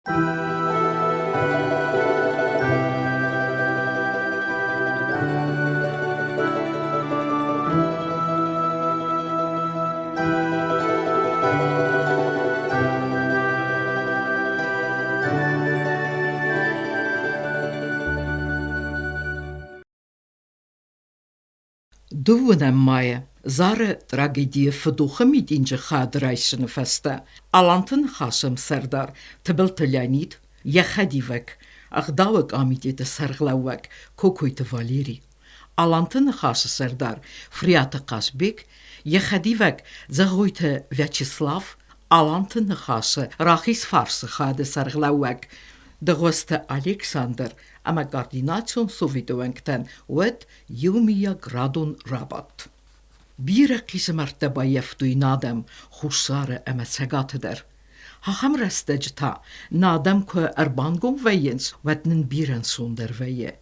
Dúan maia, zara tragédie verdocha mit inje chadreisene feste. Alanten chasem serdar, tebelteljanit, jechadivek, ach dawek amit de serglawek, kokoite Valeri. Alanten chas serdar, friata kasbik, jechadivek, zagoite Vyacheslav, alanten chas rachis farse chade serglawek, de roste Alexander, ama gardination sovidoenkten, wet Yumia gradun rabat. Bire kise marteba yeftuy nadem, husare ama segatader. Hacham restejta, nadem ke erbangum vejens, wetnen biren sonder veje.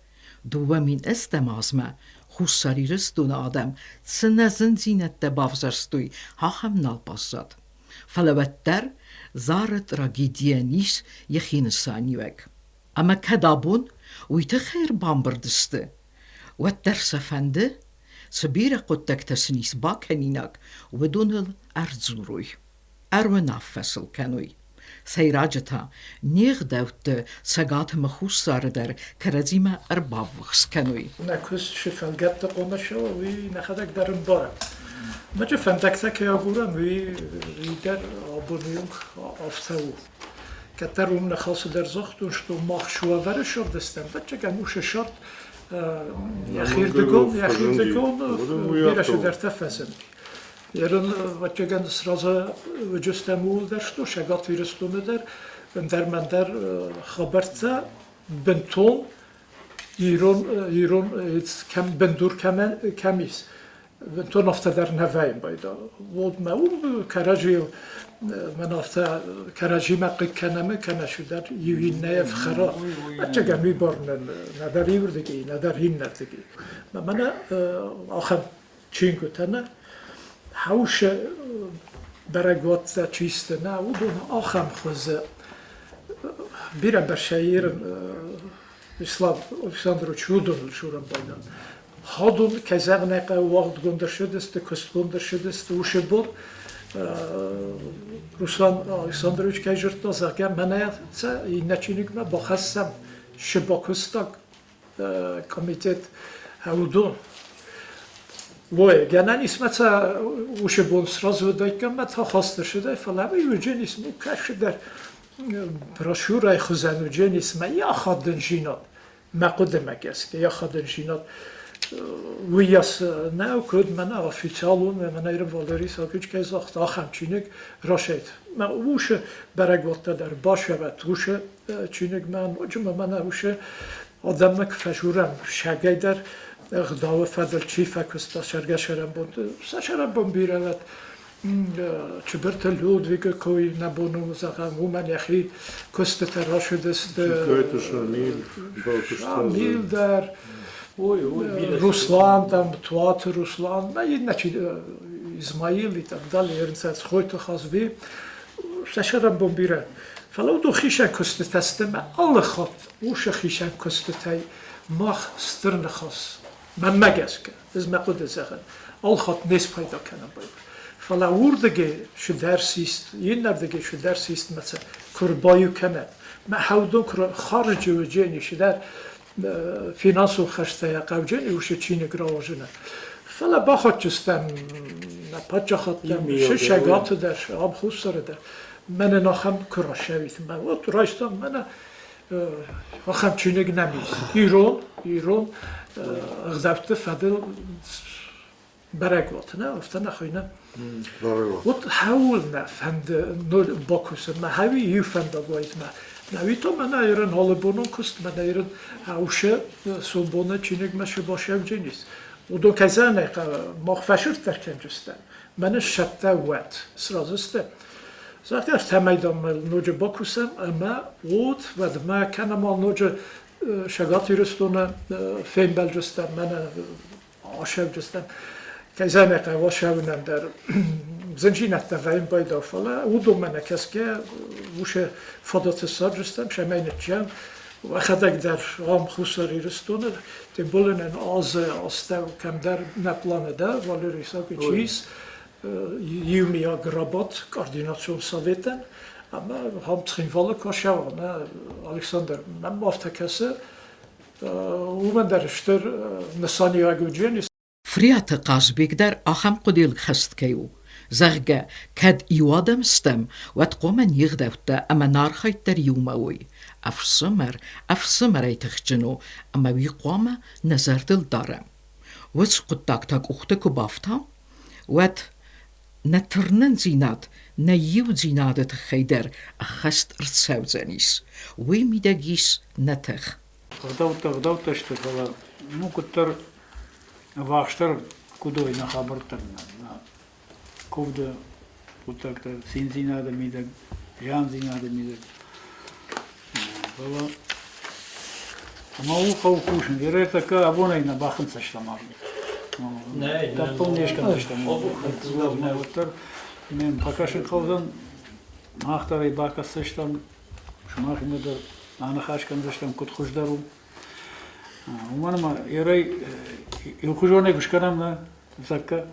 Duwemin estemazme, husari restun adem, tsenezin zinet de bavzerstuy, hacham nalpasat. Falawetter, zare tragedie nis yechinesanyuek. Ama kedabun, ويت خير بامبردسته والدرس فنده سبيرة قد تكتسنيس باكنينك ودون الأرزوروي أروناف فصل كانوي سيراجتا نيغ دوت ساقات مخوص ساردر كرزيما أرباوخس كانوي نكوس شفن جبت قومشو وي نخدك در مبارم ما جفن دكتك يا قورم وي در آبونيوك آفتاو كترهم نخاص در زخت و شتو ماخ شوافر شر دستم بچه گنوش شرط یخیر دگون بیرش در تفسن یرن بچه گن سرازه و جستمول در شتو شگات ویرستونه در من در خبرت بنتون ایرون کم بندور کمیس بنتون افته در نویم بایدا بود ما اون کراجی من افته کراجی مقی کنمه کنشو در یوین نیف خرا بچه گمی بارنن ندر ایوردگی ندر هین نردگی من آخم چین گوتنه هاوش برگوات چیسته نه و دون آخم خوزه بیره برشایر اسلام Alexander چودون شورم بایدن هادون که زغنقه وقت گندر شدست کست گندر شدست وشه بود Ruslan Aleksandroviç kajırtna zaten menayat inaçinik me bahassam şibakustak komitet havudun. Voy gelen ismetse uşe bon sraz vedayken me ta hasta şede falan ve yücen ismi kaşıder broşurayı xuzan yücen ismi ya xadın jinat meqdemek eski ya xadın jinat ویاس نه کد من افیچالون و من ایرم والداری ساکوچ که زخت آخم چینک راشید من ووش برگوت در باشه و توش چینک من وجم من ووش آدمک فشورم شگی در غداو فدل چی فکست شرگه شرم بود سشرم بون بیرود چبرت لودویگ کوی نبونم زغم و من یخی کست تراشد است میل در Ruslan, там Туат Руслан, иначе Измаил и так далее, ернцец хойто хазби, сашарам бомбира. Фалаудо хишан костетастема, alle хат, уша хишан костетай, мах стернахас, من مگسکه، از مقوله زخن، all хат نیست پیدا کنم باید. فلاوردگه شدرسیست، این نردگه شدرسیست مثلا کربایو کنه، ما حودون خارج و جنی شدر فینانسو خشته قوجه وش چینی گراوجنه فلا باخت جستم نپاچه خاطم شگات در آب خوب سر در من نخم کراشویت من و تو رایستم من آخم چینی نمیز ایران غزفت فدل برگوات نه افته نخوینم و حول نه فند نول باکوسه ما هاوی یو فند باید ما نویتو من ایران حال بونم کست من ایران هاوشه سوبونه چینگ مشه باشه جنیس و دو کزانه مخفشر ترکن جستن من شته وات سرازسته زاکر تمیدم نوجه باکوسم اما وود و ما کنم نوجه شگاتی رستونه فیم بل جستم من آشب جستم کزانه واشونم در زنجينة تفاهم بيدا فلا ودو من كسكة وش فضت السجستم شمين الجام وأخذك در رام خسري رستونه تبولن ان آز استو كم در نپلانه در ولی ریسا که چیز یومیا گرابات کوردیناسیون سویتن اما هم تخینفاله کاشوا نه الکساندر من مافته کسی و من درشتر نسانی اگوجین فريات قاسبيقدر أخم قديل خستكيو زغجا كاد يوادم ستم واتقومن يغدوتا أما نار خيتر يوموي أفسمر يتخجنو أما ويقوما نزرد الدارم وش قدك تاك أختك بافتا وات نترنن زينات نيو زينات تخيدر أخست رتساوزانيس ويميداجيس نتخ غدوتا شتفلا ну كتر Вахштар кудой на хабартар на ковда путакта синзинада мидаг янзинада мидаг бала амау каукушин веретака абонай на бахын саштамар не тапон нешкан саштамар не оттар мен пакашин калдан махтарай бака саштам шмахмеда ана хашкан саштам кутхуждару уманма ерай يخرجون كشكرنا زكا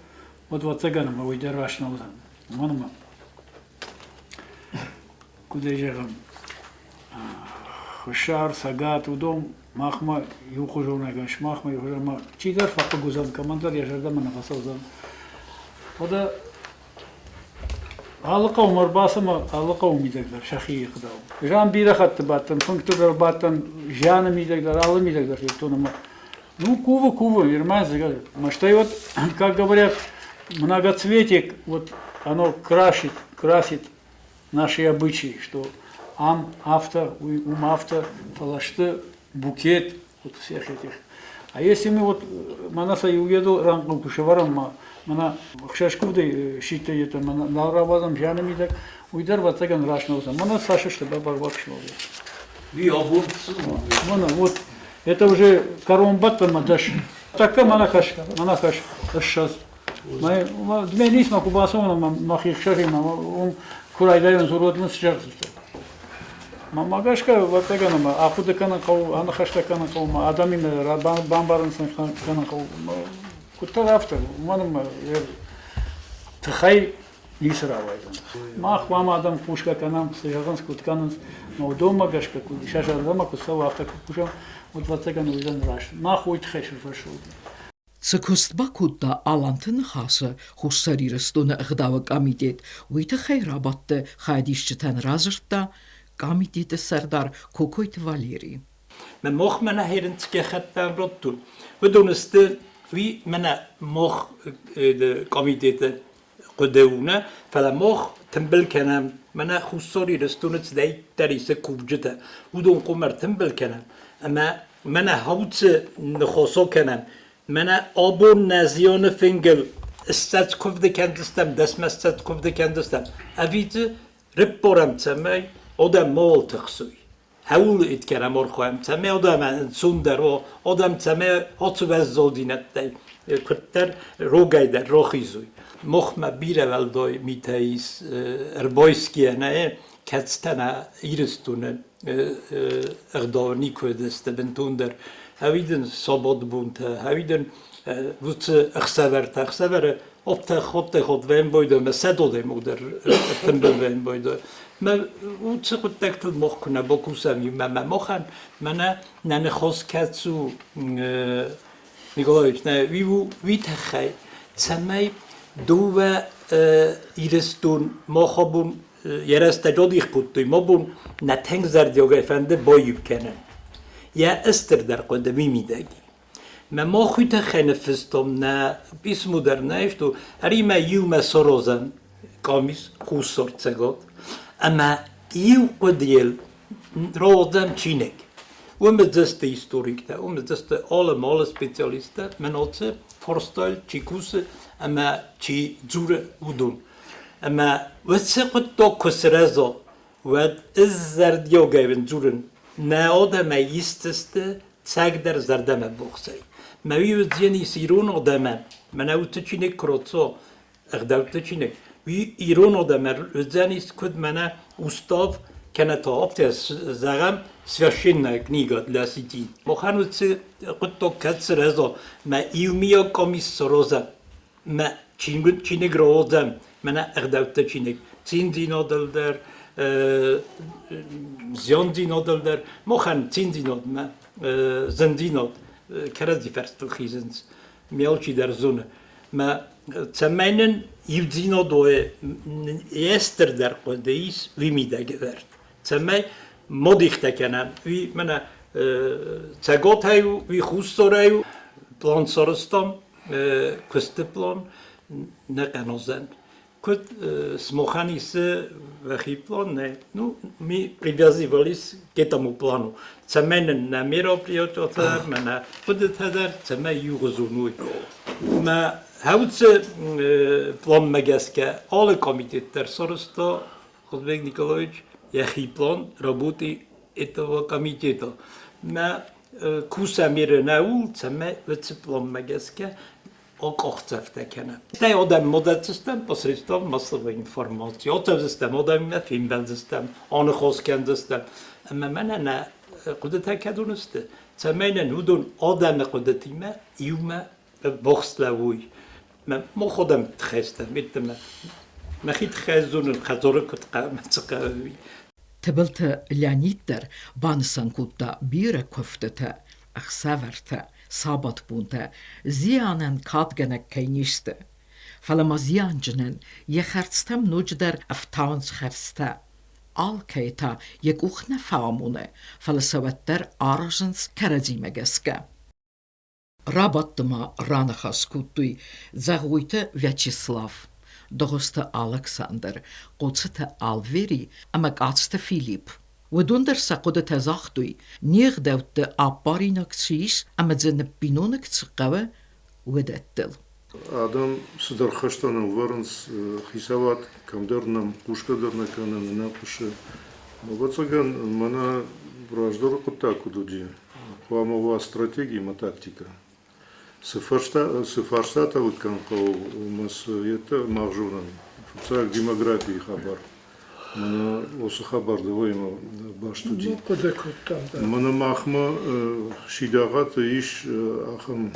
ودواتسجنا ما ويدر راشنا وذن منما كده جرم خشار سجات ودوم ماخما يخرجون كش ماخما يخرجون ما تيجر فقط جزء كمان در يجرد من نفسه وذن هذا علاقة ومرباسة ما علاقة وميدقدر شخي يقدر جان بيرا خط باتن فنكتور باتن جان ميدقدر عالم ميدقدر يبتونه ما Ну, Кува, германцы, а что и вот, как говорят, многоцветик, вот оно красит наши обычаи, что автор, автор, фалашты, букет, вот всех этих. А если мы вот, манаса и уеду, ранку кушеварам, мана хшашкуды считает, на работам жанами так, уйдер вот так он рашнулся. Мана Саша, что баба вакшнула. Мана вот. Это уже коромбатта мадаш. Такая манахаш сейчас. Мы дмени на кубасона махих шарина, он курайдайон зуродный сейчас. Магашка вот такая нама, а куда канакау, она хашта канакау, адамин бамбарн сан канакау. Куда автор, манам тхай нисравайдан. Мах вам адам пушка канам, сежанс кутканс, но дома гашка, шаша дома кусал автор кушал. Вот ватсаган уйдан раш. Нахуй тхэшэр фашуд. Цкуст бакудда алантын хасы хусарирстуна гдава комитет уйта хайрабатты хадишчтен разыртта комитеты сардар Кокойт Валерий. Men mocht men herens gegeven rot doen. We doen het wie men mocht de comité gedoen, van mocht tempel kennen. Men goed sorry, dus toen het daar is de koepje. We doen kommer tempel kennen. اما من هوت نخوصو کنم من آبون نزیان فنگل استاد کفده کندستم دست استاد کفده کندستم اوید رب برم تمی آدم مال تخصوی هول ایت کرم ارخواهم تمی آدم سندر و آدم تمی هاتو وزدینت دی کتر روگای در راخیزوی مخم بیره ولدای میتاییس اربایسکیه نه کتستنه ایرستونه اقدارنی کردسته بنتوندر هویدن صابد بونته هویدن وقت اخسوره خود وین بایده مسدوده مودر تنبل وین بایده ما وقت خود تکتل مخ کنه با کوسمی ما مخن من نه خواست کتسو میگویش نه وی تخی سمی دو ایرستون مخابون yereste jodih puttu mobun na tengzer diyoga efendi boyup kenen ya ester der qode mimidagi ma mo khute khenefistom na bismu der nashtu arima yuma sorozan qamis khussortsegot ama yu qodiel rodam chinek umedeste historikta umedeste alle specialiste menotse forstal chikuse ama chi zure udun اما وثقت تو کسرزا و از زردیو گیبن جورن نه آدم ایستست تگ در زردم بخشی موی و زینی سیرون آدم من اوت چینه کروتسا اقدام چینه wie iron oder mer ist kud mana ustav kenata zagam священная книга для сети. Мохануцы кутто кацрезо ма иумио комиссороза ма чинегрозам мана эрдавта чинег цинзинодалдер зиондинодалдер мохан цинзинод ма зендинод керази ферстхизенс мелчи der Sonne ma цаменен ивдинодое естер der кодеис лимида gewert цамай مودیخته کنم وی من تگات هیو وی خوست هیو پلان سرستم کست پلان نکنازن کد سموخانی سه وخی پلان نه نو می پریوازی ولیس کتامو پلانو تمنن نمیرا پریوتر من خودت هدر تمای یوغزونوی ما هاوت پلان مگس که آل کمیته در سرستا خودبگ نیکولایچ یخی پلان رابطی اتوا کمیته ما کوسا میره ناول تمه وچ پلان مگس که آخته کنه. تا آدم مدت سیستم پسریستم مسئله اینفورماسی. آتش سیستم آدم می فیلم سیستم آن خاص کنده سیستم. اما من نه قدرت کدونسته. تمه نودون آدم قدرتی ما یوم باخسلوی. ما خودم تخستم میتونم. ما خیلی خزون خزاره کت قامت قوی. تبلت لانیتر بانسانکوتا بیره کفته اخساورته سابت بونته زیانن کادگنک کینیسته فلما زیانجنن یخرستم نوجدر افتانس خرسته آل کیتا یک اوخنه فامونه فلسوتر آرژنس کرزیمگسکه رابطما رانخاس کودوی زغویته ویچیسلاف دغسته Alexander, قدسته Alveri, amagatsته Filip. ودوندر ساقوده تزاختوی نیغ دوته آبارینک چیش اما زنه بینونک چقوه ودتل. Адам сдърхащанам върнс хисават към дърнам пушка дърнаканам напуше. Мабацаган мана враждор котако доди. Хламова стратегия има тактика. Сефарштата от към масията маржунан. Фуцак демографии хабар. Мана осы хабарды има баш туди. Мана махма шидағаты иш ахам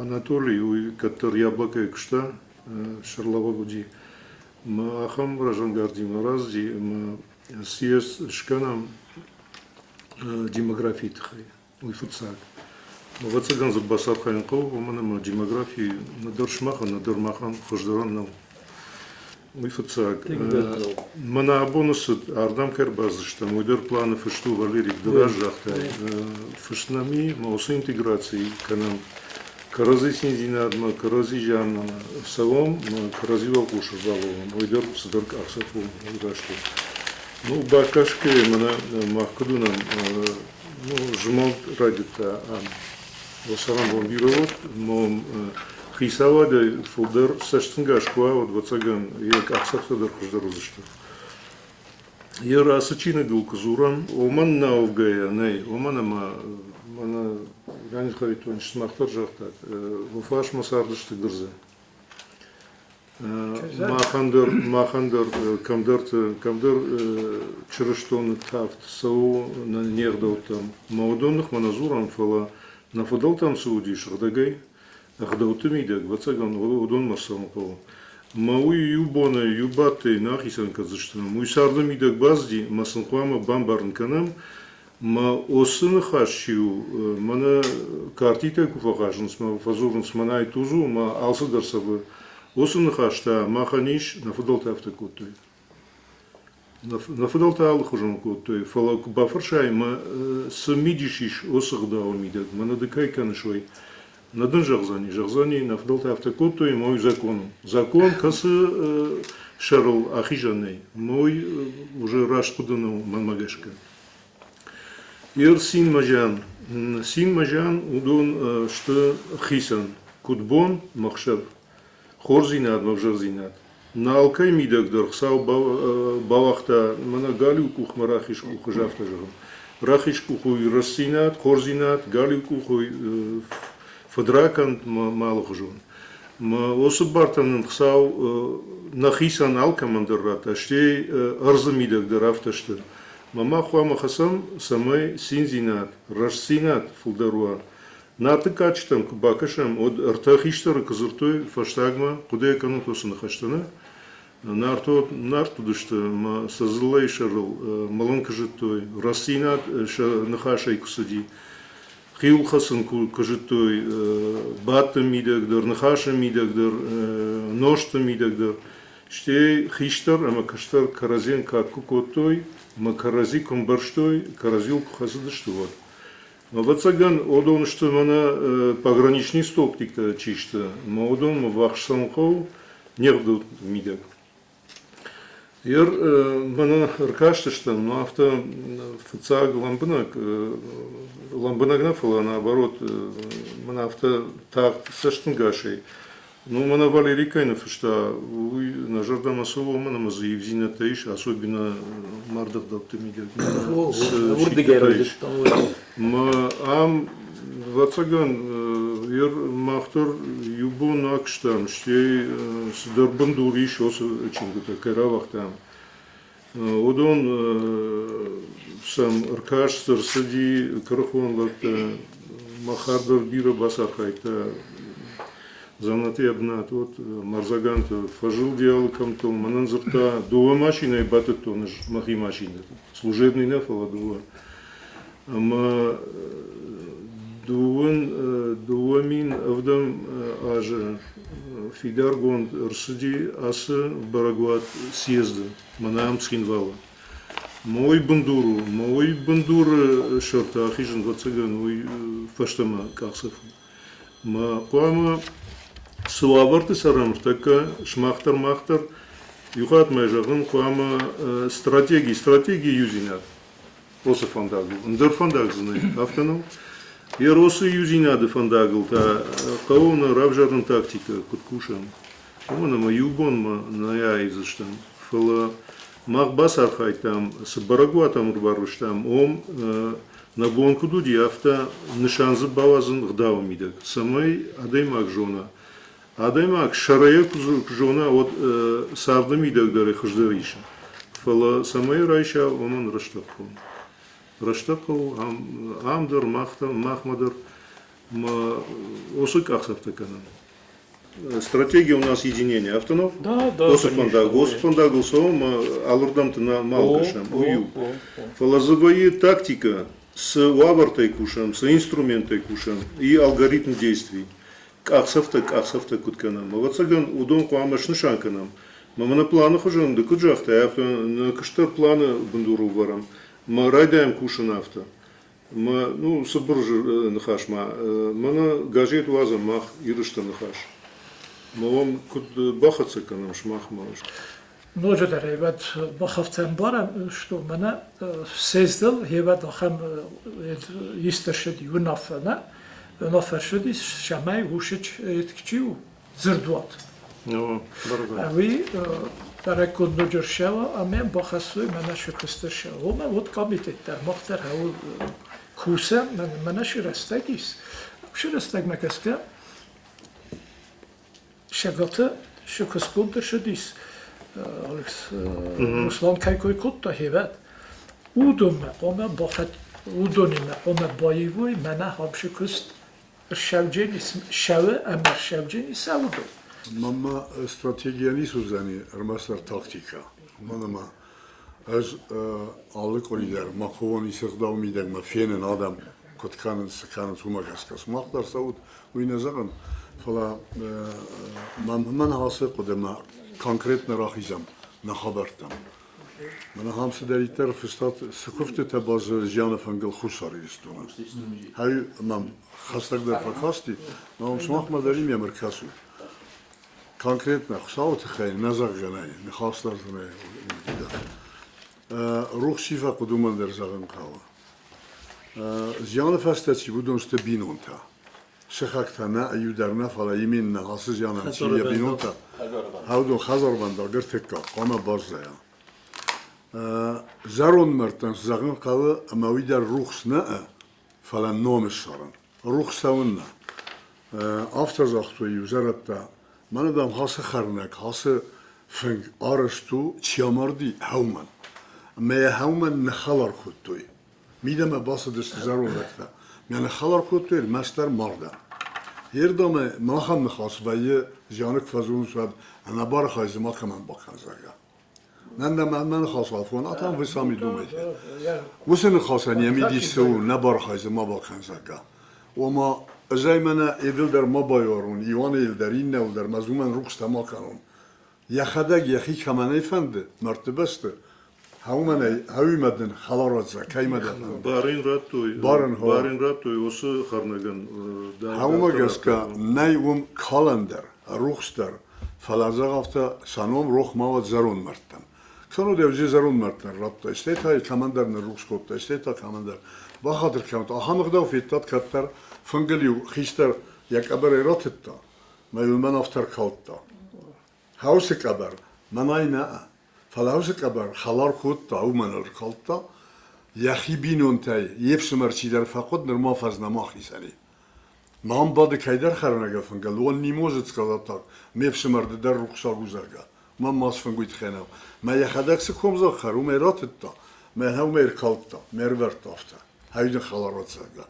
Анатолий, который яблоко кшта шарлава буди. Ма ахам ражангардим разди ма сиес шканам демографии тхай. Уй фуцак. Вацаган за басар хайнқов, мана ма демографии надырмахан хождаран нам. Уйфуцак. Мана бонусът ардам кербазышта, мойдер планы фышту Валерий Дражахта, фыштнами маусы интеграции канам карази синзинадма, карази жанна, салом, карази валкуша баловым, мойдер садарк ахсафу удашку. Ну, бакашке мана махкадунам, ну, жмал радита, осарам бомбировод, мом хисавада фулдер саштынгашкуа от вацаган ек аксафта дархуждар узышта. Ер асачины дулказурам, оман наувгая, ней, омана мана ганит харитон шмахтар жахтат, вуфаш масардышты дырза. Махандер камдер чырыштон тафт сау на нердаутам. Маудонных маназурам фала на фудалтам сауди шардагай. Ахдалтумидак, вацаган, удон марсампо. Мауи юбона, юбаты, нахисан казыштан. Муй сардамидак базди, масанхуама бамбарнканам. Ма осын хашчу, мана картита куфахашнс, ма фазурнс манай тузу, ма алсадарсабы. Осын хашта, маханиш, на фудалта автокутой. На фудалта алхужам кутой. Фалак бафаршай, ма самидишиш осахдаумидак, мана декай канышвай. Надын жағзани нафдалта автокоту и мой закон. Закон касы шарл ахижаней, мой уже рашкудану манмагашка. Ир син мажан удон что хисан, кутбон махшар, хорзинат мавжарзинат. На алкай мидак дархсау бавахта мана галю кух марахиш кух жафта жагам. Рахиш кухуй рассинат, хорзинат, галю кухуй Фадракан малых жен. осы бартанын қысау нахисан ал командыррат, аште арзы мидагдыр авташты. Мама хуама хасам самай синзинат, рашсинат фулдаруа. Наты качтам кубакашам от артахиштары кызыртой фаштагма кудая канутосы нахаштана. Нарту дышты ма сазылай шарыл маланка життой, рашсинат нахашай кусади. Хил хасын кужиттой баттым мидагдыр, нахашам мидагдыр, ноштым мидагдыр. Ште хиштар, ама каштар каразен катку коттой, ма карази комбарштой, каразил кухазыдышты вот. Но вот цаган одон что мана пограничный стоп тикта чишта, ма одон вахшанхов нердут мидаг. Ер мана ркаштыштан, но авто фцаг ламбынак нафала наоборот, мана авто так саштынгашей. Ну, мана Валерий Кайнов, что на Жардама Соло мана мазаевзина таиш, особенно мардах далтамидя. Ам вацаган ер махтар юбон акштам, штей сдарбанду риш ос чингута каравах там. Одон сам аркаш сарсади карахон лакта махардар бира басахайта. Занаты обнат, вот Марзаганта фажил диалком-то, мананзарта, дуа машина и батат то наш махи машина, служебный нафала дуа. Ама дуамин авдам аже фидаргон рсуди аса барагуат съезда, манаам цхинвала. Мой бандур шарта ахижен вацаган, мой фаштама кахсаф. Ма пама Суаварты сарам, така шмахтар, юхат майжагын куама стратегии юзинат. Осы фандагыл, ндыр фандагыл знает, автоном. И росы юзинады фандагыл, та кауна рабжарын тактика, куткушам. Омана ма юбон на яйзыштам. Фала махбас архайтам, с барагуатам урбаруштам, на гонку дуди авто нишанзы бавазын гдавамидак. Самай адаймак жона. Адаймак шарая жона от сардамидак дары хождариша. Фала самай райша оман раштакху. Раштакху амдар махмадар осык ахсафтаканам. Стратегия у нас единения автонов. Да. Осыфандагыл соом алырдам-то на малкашам. Фалазовая тактика с лавартой кушам, с инструментом кушам и алгоритм действий. Ахсафта кутканам. Мавацаган удон куамаш нишанканам. Мама на планах уже на куджахта, авто на каштар плана бандуру варам. Мы райдаем кушан авто. Мы соборжи нахашма. Мана газет ваза мах ирышта нахаш. Мы вам куд бахаться канам шмах малыш. نوجد هيبات بخفتن بارم شتو منا سيزدل هيبات خم يستشد ينافنا نافرشد شماي وشج يتكتيو زردوات اوي بركون نوجر شوا امين بخصوي منا شكستر شوا وما ود كوميتيت در مختر هاو كوسم منا شرستگيس شرستگ مكسكا شغلت شكسبولد شديس Руслан кайкой кутта хевет. Удоме, оме бахат удониме, оме боевой, мена хамши куст шавджени шаве, амер шавджени саудо. Мама стратегия не сузани, армастар тактика. Мама аз алык олидер, махован исырдау мидер, мафенен адам, котканын сыканын сумагаскас. Махтар сауд уйназаган, фала ман хасы кодема конкретно рахизам на хабартам. Мана хамсы даритер фистат сыкуфты табаз жана фангал хусари истуна. Хай мам хастагдер факасти, мам смах мадарим я меркасу. Конкретно хсаут хай назар ганай, не хастар ганай. Рух сифа кудуман дер заган кава. Жана фастати будон стабинонта. شخاكتنا أيودرنا فلا يمين نغاسز يعني شيء بينوتا هودو خزر بندر قرتك قام بازيا زارون مرتن زغن قال أما ويدر روخسنا فلا نوم الشرن روخسونا أفتر زختو يوزرتا من دام هاس خرنک هاس فنگ آرستو چیاماردی هومن ما هومن نخالر خود توی میدم باس دست زارو دکتا میان خالر خود توی مستر مرده هر دام ما هم نخواست و یه جانک فزون شد انا بار خواهی ما کمان باکن زگا من خواست وافون اتام وسامی دومه وسن خواستن یمی سو نبار خواهی ما باکن زگا و ما زي ما انا يدل در ما بايورون ايوان يلدرين نو در مزومن روكس ما كانون يا خدق يا خي كمان يفند مرتبست هاو من هاوي مدن خلارات زكاي مدن بارن راتوي وس خرنگن هاو ما گسكا نايوم كالندر روكستر فلازا هفته سانوم روخ ما زرون مرتم كانوا دوجي زرون مرتن رابطه استيت هاي كماندر نروكس كوت استيت كماندر بخاطر كانت اهم غدو في تات كتر فنجليو خيستر يك أبر راتتا ما يلمن أفتر كالتا هاوسك أبر مناينا فالهاوسك أبر خلار كوتا أو من الكالتا يخي بينون تاي يفسمر شيدر فقط نرما فزنا ما خيساني ما هم بعد كيدر خرنا فنجل وان نيموزت كالتا ميفسمر در رخصا گذرگا ما ماس فنجويت خناو ما يخدك سكوم زخر وما راتتا ما هاو مير كالتا مير ورتافتا هايدن خلارات زرگا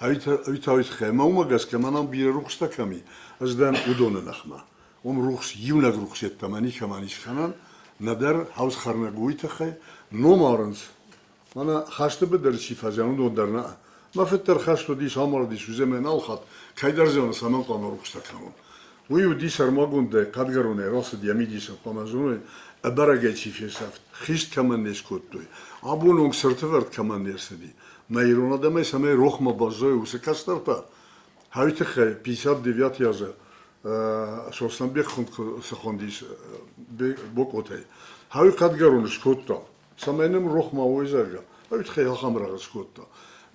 هاي خيمة وما قاس كمان أنا بير روخس تكمي أزدان ودون نخمة روخس يونك روخس يتماني كمان إيش خنان ندر هاوس خرنا قوي تخي نومارنس أنا خاشت بدر شي فازيانو دون درنا ما فتر خاشتو ديش همار ديش وزمن الخط كايدر زيان سامان قام روخس تكمون ويو دي سرماغون ده قدگرونه راس ديامي ديش قامزونه أبرجت شي في سفت خيست كمان نسكوت توي أبونونك سرتفرت كمان نرسدي ما يرون هذا ما يسمى روح ما بازوي وسكستر با هاي تخي 59 يازه شوستن بيخون سخونديش بوكوتي هاي قدگرون سكوتا سمينم روح ما ويزرگا هاي تخي خمره سكوتا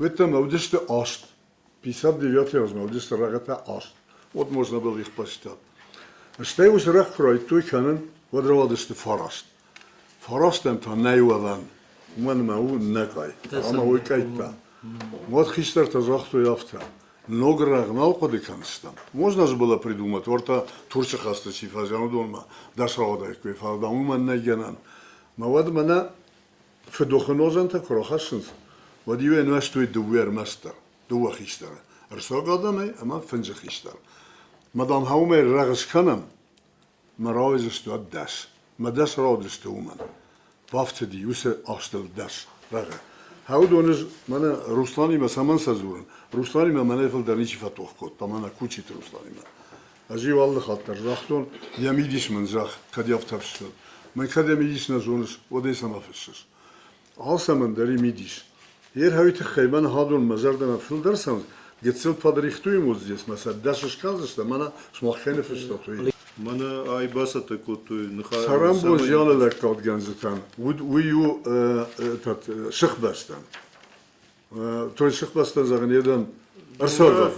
وتم ودست آست 59 ياز ودست رغتا آست ود можно было их посчитать استيوس رخ كرايتوي كانن ودروادست فاراست فاراستم تا نيوان من ما هو نكاي أنا هو كايتا вот хистер тазахту яфта много рагнал коди канстам можно же было придумать орта турча хаста чи фазяну донма дашрада кве фарда уман нагенан мавад мана фдохнозан та крохасынс вот ю университет дуер мастер ду хистер рсогадаме ама фенж хистер мадам хауме рагс канам маравиз стуад дас мадас радст уман بافتدي يوسف أشتل داش رجع هودونز منا روسلاني ما سامان سازورن روسلاني ما منافل درنيش فتوح كود طبعا كوتشي روسلاني ما أجي والله خاطر راحتون يميديش من زاخ كد يفتحشل من كد يميديش نزونس وديس ما فيش عاصم من دري ميديش هير هايت خيبان هادون مزاردنا في الدرسان جتسل فادريختوي موزيس مثلا داشش كازش منا شماخينه فيش مانا أي باسة كوتوي نخا سرام بوزيان لك كود جنزتان ويو تات شخ باستان توي شخ باستان زغن يدن أرساوا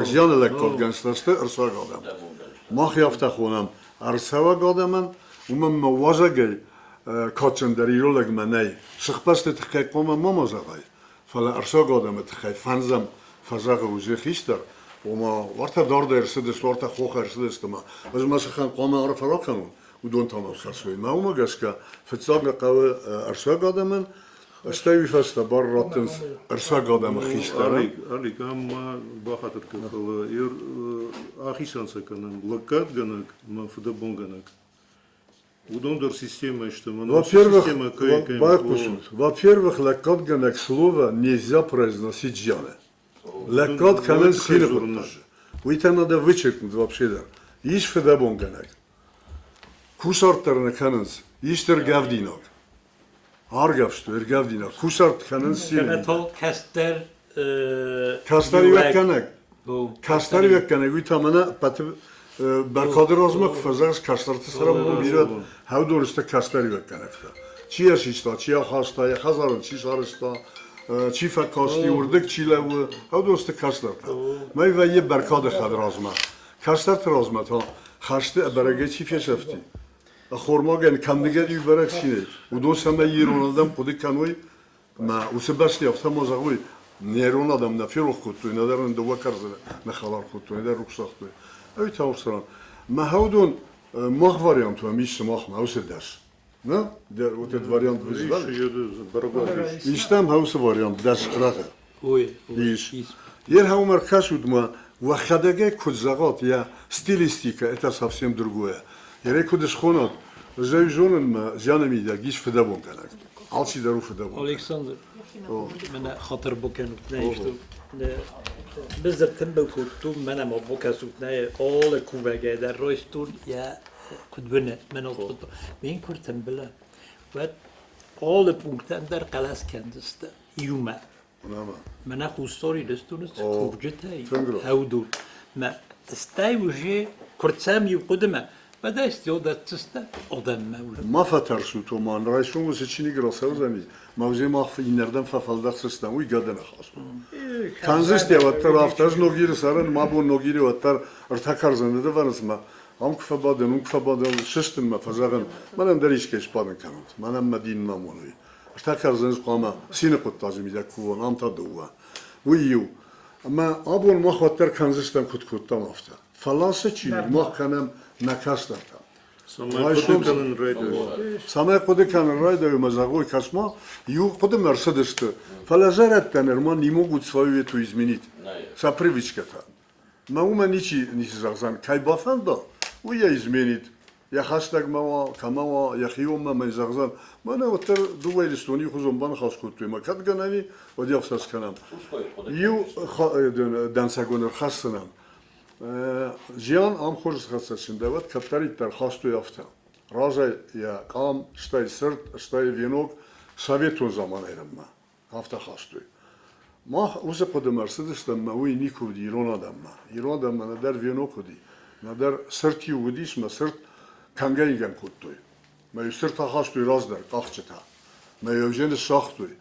زيان لك كود جنزتان أرساوا قدام ما خيافتا خونم أرساوا قدامن ومن موازقي كاتشن دريرو لك مناي شخ باست تخي قوم ما مزاقي فلا أرساوا قدام تخي فانزم فزاق وزي خيستر وما ورتا دار درسدش ورتا خوخ درسدش تما از ما شخن قام عرف راكنون ودون تمام خرسوي ما هما جاسكا فتساق قوي ارسا قدمن اشتوي فاست بار راتنس ارسا قدم خيشتر عليك اما بخاطر كفل ير اخيشان سكنن لقات جنك ما فدبون جنك ودون дор система что мы во-первых, лакат генек слова нельзя произносить жаны. Лакат канен сильно. Это надо вычеркнуть вообще да. Иш федабон генек. Кусартер каненс. Иштер гавдинок. Аргав что гавдинок. Кусарт канен сильно. Канатол кастер Кастер yok генек. Кастер yok генек. Это мана патив برخواد رازمک فزایش کاسترت سرم میرد هاو درسته کاستری بکنه چی اشیستا چی خاستا یا خزارن چی شارستا چی فکاستی وردک چی لو هاو درسته کاسترت ما یه برخواد خود رازمک کاسترت رازمک ها خاسته برای چی فیشفتی خورماگن کندگی برای چیه و دوست هم یه رونادم خودی کنوی ما وسباستی افتا مزاوی نیرون آدم نفیر خودتوی ندارن دو کارزه نخالار خودتوی در رخصت أي تاوستران ما هودون مخ فاريانت وميش مخ هاوس درس نه در وقت فاريانت بزبال يشتم هاوس فاريانت درس راه وي ليش ير هاو مركز ودما وخدگه كوزغات يا ستيليستيكا это совсем другое ير كودش خونات زي جونن ما زيانمي دا گيش فدابون كانك алчи дару فدابون الكسندر من خاطر بوكن نيشتو بزر تنبو كنتو من ما بوكاسوتنا all كوفاجا در رويستون يا كدبنا من الخط بين كرتن بلا وات all punkten در قلاس كندست يوما من أخو ستوري دستونس كوجتاي هودو ما استايوجي كرتسامي وقدمه بدأ استيودا تستا أدم مولى ما فترسو تو من رايشون وسيشيني جراسه زني موزي ما في نردم ففلدق سيستم وي قدنا خاص كانزست يا وتر افتاج نوغير سارن ما بو نوغير وتر ارتكار زنده ورس ما هم كفبادن كفبادن سيستم ما فزغن منم دريش كيش بادن كانت منم مدين ما مونوي ارتكار زنز قاما سين قط لازم يدا كون ام تدوا ويو اما ابون ما خاطر كانزستم كنت كنت ما افتا فلاسه چي ما كانم نکستم. سامع خود کنن رای دایم مزاقوی کسما یو خود مرسدست. فلزارت تنرمان نیمو گود سوایی تو izmenit. Sa privičkata. Ma uma nici zagzan. Kaj bafan da. U ja izmenit. Ja hashtag mawa, kamawa, ja hioma ma zagzan. Ma ne otter duva ilistoni khuzum ban khas kutu. Ma kad ganani odi afsas kanam. Yu dansagoner khassanam. Zian am khurs khassin davat kaptarit tar khastu yafta. Raza ya qam shtay sirt shtay vienok sovetun zaman erimma. Hafta khastu. Ma uze qod Mercedes tam ma uy nikov di Iran adamma. Iran adamma nadar vienok di. Nadar sirti udis ma sirt kangayigan kuttoy. Ma sirt khastu razdar qakhchta. Ma yevjen sakhtoy.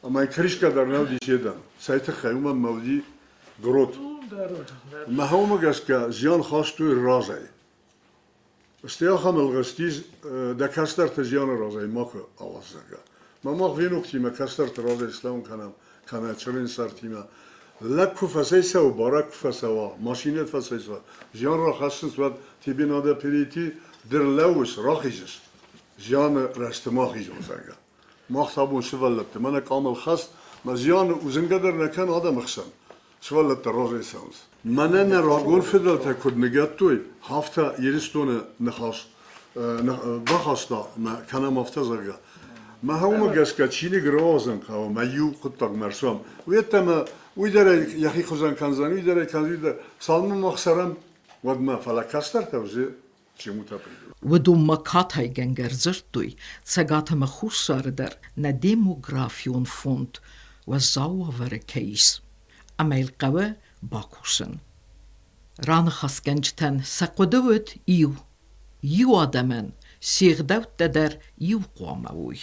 Ama krishka dar navdi shedan. Sayt khayuma mavdi grot. ما هو مجاسك زيان خاصتو الرازي. استياخم الغستيز دا كاستر تزيان الرازي ماك أوازك. ما ماك فينو كتي ما كاستر الرازي إسلام كان تشرين سارتيما. لك فسيسا وبارك فسوا ماشينة فسيسا. زيان را خاصن سواد تبين هذا بريتي در لوس راخيجس. زيان رستماخيج وزاك. ما خطابون شفلت. ما نكامل خاص ما زيان وزنقدر نكان هذا مخسن. شوالت الرازي سانس. مننا راغون فدل تكود نجاتوي هفته يرستونه نخاص بخاستا ما كان مفتزرجا. ما هو مجاز كتشيني جرازن كاو ما يو قطق مرسوم. ويتما ويدري يخي خزان كنزان ويدري كنزيد سالم مخسرم ودما فلا كاستر توزي ودو مكات هاي جنجرزرتوي تساقات مخوصار در نديموغرافيون فوند وزاوفر كيس. أما القوى باكوسن. ران خسكنجتن سقودوت يو آدمن سيغدوت در يو قواموي.